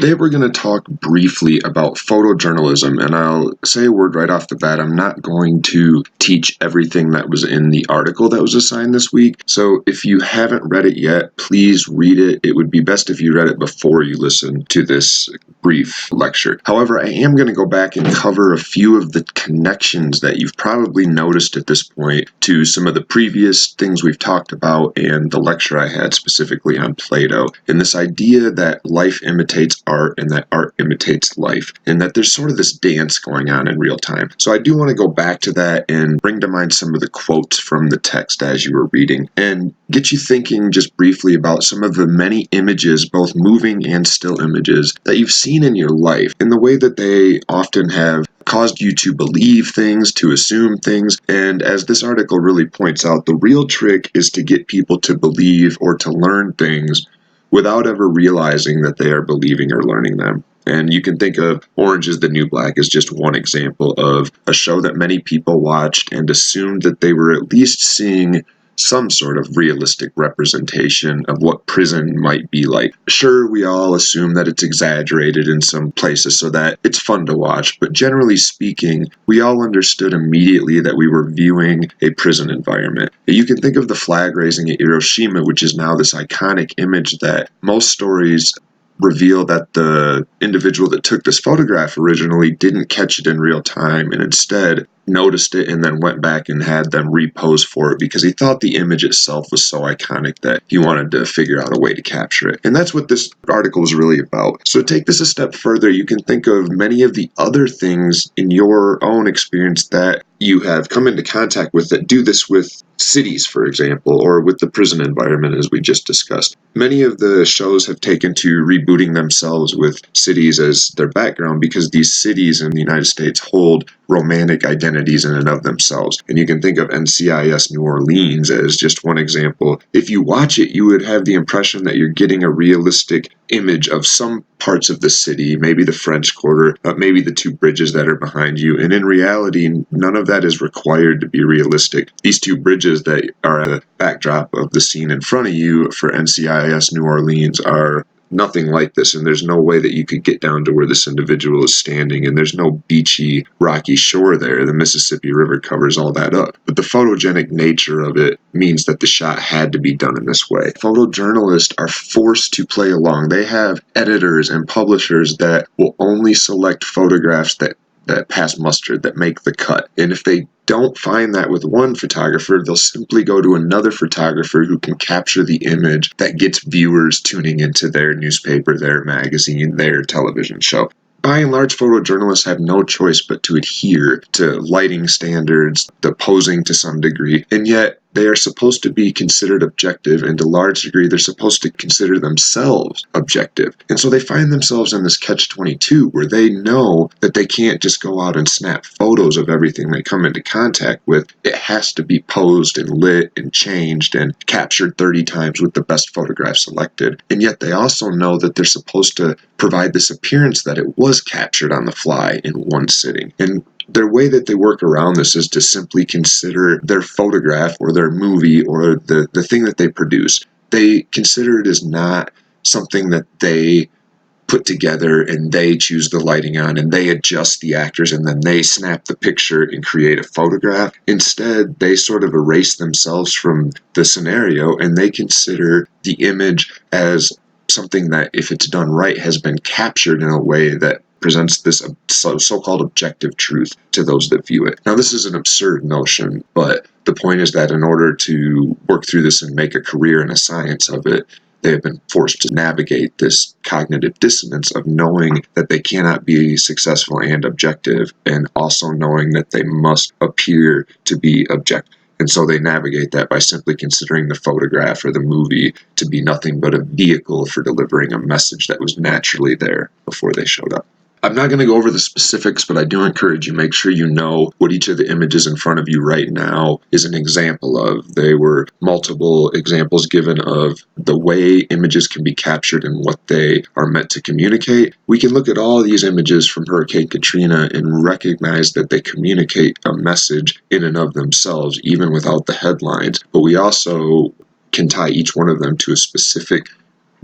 Today we're going to talk briefly about photojournalism, and I'll say a word right off the bat. I'm not going to teach everything that was in the article that was assigned this week, so if you haven't read it yet, please read it. It would be best if you read it before you listen to this brief lecture. However, I am going to go back and cover a few of the connections that you've probably noticed at this point to some of the previous things we've talked about and the lecture I had specifically on Plato, and this idea that life imitates art and that art imitates life, and that there's sort of this dance going on in real time. So I do want to go back to that and bring to mind some of the quotes from the text as you were reading and get you thinking just briefly about some of the many images, both moving and still images, that you've seen in your life, in the way that they often have caused you to believe things, to assume things. And as this article really points out, the real trick is to get people to believe or to learn things without ever realizing that they are believing or learning them. And you can think of Orange is the New Black as just one example of a show that many people watched and assumed that they were at least seeing some sort of realistic representation of what prison might be like. Sure, we all assume that it's exaggerated in some places so that it's fun to watch, but generally speaking, we all understood immediately that we were viewing a prison environment. You can think of the flag raising at Hiroshima, which is now this iconic image that most stories reveal that the individual that took this photograph originally didn't catch it in real time and instead noticed it and then went back and had them repose for it because he thought the image itself was so iconic that he wanted to figure out a way to capture it. And that's what this article is really about. So take this a step further. You can think of many of the other things in your own experience that you have come into contact with that do this with cities, for example, or with the prison environment, as we just discussed. Many of the shows have taken to rebooting themselves with cities as their background because these cities in the United States hold romantic identities in and of themselves. And you can think of NCIS New Orleans as just one example. If you watch it, you would have the impression that you're getting a realistic image of some parts of the city, maybe the French Quarter, maybe the two bridges that are behind you. And in reality, none of that is required to be realistic. These two bridges that are at the backdrop of the scene in front of you for NCIS New Orleans are nothing like this, and there's no way that you could get down to where this individual is standing, and there's no beachy, rocky shore there. The Mississippi River covers all that up. But the photogenic nature of it means that the shot had to be done in this way. Photojournalists are forced to play along. They have editors and publishers that will only select photographs that pass muster, that make the cut. And if they don't find that with one photographer, they'll simply go to another photographer who can capture the image that gets viewers tuning into their newspaper, their magazine, their television show. By and large, photojournalists have no choice but to adhere to lighting standards, the posing to some degree, and yet they are supposed to be considered objective, and to a large degree they're supposed to consider themselves objective. And so they find themselves in this catch-22 where they know that they can't just go out and snap photos of everything they come into contact with. It has to be posed and lit and changed and captured 30 times with the best photograph selected. And yet they also know that they're supposed to provide this appearance that it was captured on the fly in one sitting. And their way that they work around this is to simply consider their photograph or their movie or the thing that they produce. They consider it as not something that they put together and they choose the lighting on and they adjust the actors and then they snap the picture and create a photograph. Instead, they sort of erase themselves from the scenario and they consider the image as something that, if it's done right, has been captured in a way that presents this so-called objective truth to those that view it. Now, this is an absurd notion, but the point is that in order to work through this and make a career in a science of it, they have been forced to navigate this cognitive dissonance of knowing that they cannot be successful and objective, and also knowing that they must appear to be objective. And so they navigate that by simply considering the photograph or the movie to be nothing but a vehicle for delivering a message that was naturally there before they showed up. I'm not going to go over the specifics, but I do encourage you, make sure you know what each of the images in front of you right now is an example of. There were multiple examples given of the way images can be captured and what they are meant to communicate. We can look at all these images from Hurricane Katrina and recognize that they communicate a message in and of themselves, even without the headlines. But we also can tie each one of them to a specific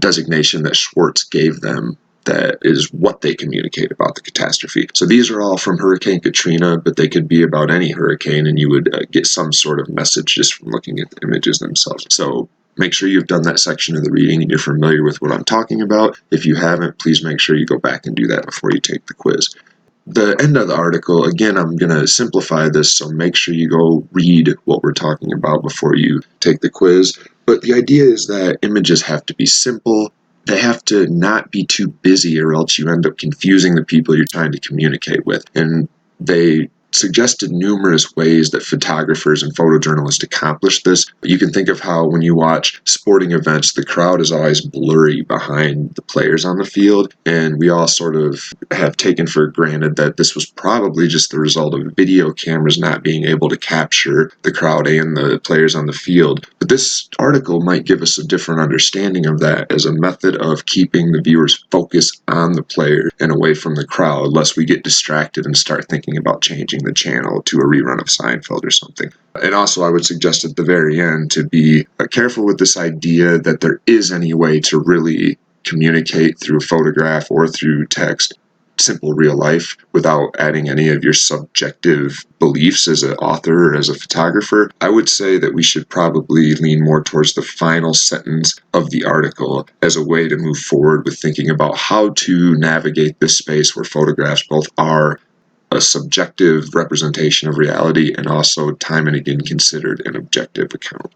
designation that Schwartz gave them that is what they communicate about the catastrophe. So these are all from Hurricane Katrina, but they could be about any hurricane, and you would get some sort of message just from looking at the images themselves. So make sure you've done that section of the reading and you're familiar with what I'm talking about. If you haven't, please make sure you go back and do that before you take the quiz. The end of the article, again, I'm going to simplify this, so make sure you go read what we're talking about before you take the quiz. But the idea is that images have to be simple. They have to not be too busy, or else you end up confusing the people you're trying to communicate with. And they suggested numerous ways that photographers and photojournalists accomplish this. You can think of how when you watch sporting events, the crowd is always blurry behind the players on the field, and we all sort of have taken for granted that this was probably just the result of video cameras not being able to capture the crowd and the players on the field. But this article might give us a different understanding of that as a method of keeping the viewers focused on the player and away from the crowd, lest we get distracted and start thinking about changing the channel to a rerun of Seinfeld or something. And also, I would suggest at the very end to be careful with this idea that there is any way to really communicate through a photograph or through text simple real life without adding any of your subjective beliefs as an author or as a photographer. I would say that we should probably lean more towards the final sentence of the article as a way to move forward with thinking about how to navigate this space where photographs both are a subjective representation of reality and also time and again considered an objective account.